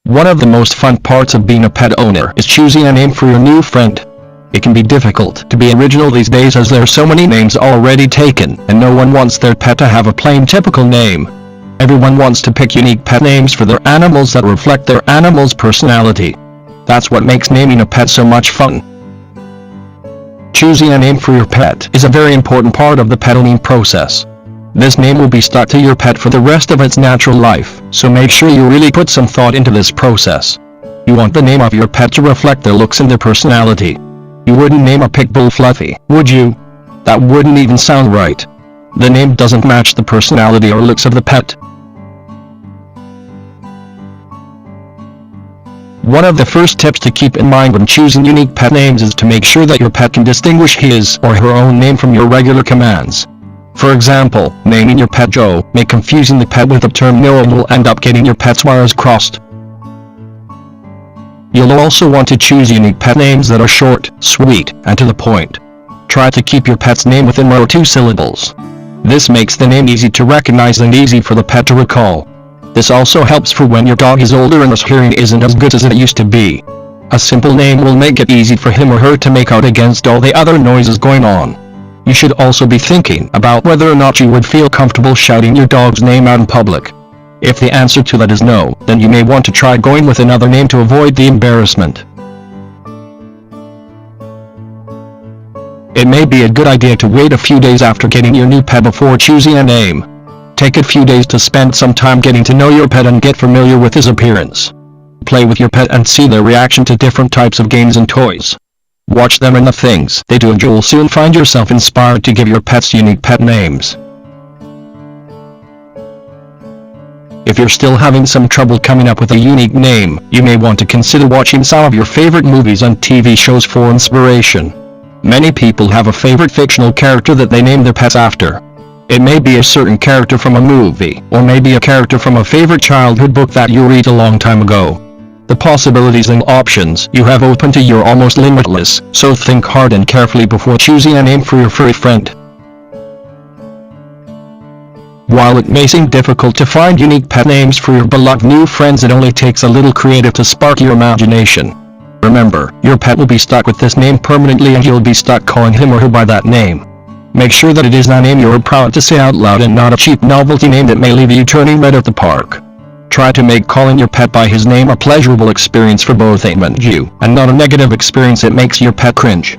One of the most fun parts of being a pet owner is choosing a name for your new friend. It can be difficult to be original these days as there are so many names already taken, and no one wants their pet to have a plain typical name. Everyone wants to pick unique pet names for their animals that reflect their animal's personality. That's what makes naming a pet so much fun. Choosing a name for your pet is a very important part of the pet owning process. This name will be stuck to your pet for the rest of its natural life, so make sure you really put some thought into this process. You want the name of your pet to reflect their looks and their personality. You wouldn't name a pit bull Fluffy, would you? That wouldn't even sound right. The name doesn't match the personality or looks of the pet. One of the first tips to keep in mind when choosing unique pet names is to make sure that your pet can distinguish his or her own name from your regular commands. For example, naming your pet Joe may confusing the pet with the term Noah and will end up getting your pet's wires crossed. You'll also want to choose unique pet names that are short, sweet, and to the point. Try to keep your pet's name within 1 or 2 syllables. This makes the name easy to recognize and easy for the pet to recall. This also helps for when your dog is older and his hearing isn't as good as it used to be. A simple name will make it easy for him or her to make out against all the other noises going on. You should also be thinking about whether or not you would feel comfortable shouting your dog's name out in public. If the answer to that is no, then you may want to try going with another name to avoid the embarrassment. It may be a good idea to wait a few days after getting your new pet before choosing a name. Take a few days to spend some time getting to know your pet and get familiar with his appearance. Play with your pet and see their reaction to different types of games and toys. Watch them and the things they do and you'll soon find yourself inspired to give your pets unique pet names. If you're still having some trouble coming up with a unique name, you may want to consider watching some of your favorite movies and TV shows for inspiration. Many people have a favorite fictional character that they name their pets after. It may be a certain character from a movie, or maybe a character from a favorite childhood book that you read a long time ago. The possibilities and options you have open to you are almost limitless, so think hard and carefully before choosing a name for your furry friend. While it may seem difficult to find unique pet names for your beloved new friends, it only takes a little creative to spark your imagination. Remember, your pet will be stuck with this name permanently and you'll be stuck calling him or her by that name. Make sure that it is a name you're proud to say out loud and not a cheap novelty name that may leave you turning red at the park. Try to make calling your pet by his name a pleasurable experience for both him and you, and not a negative experience that makes your pet cringe.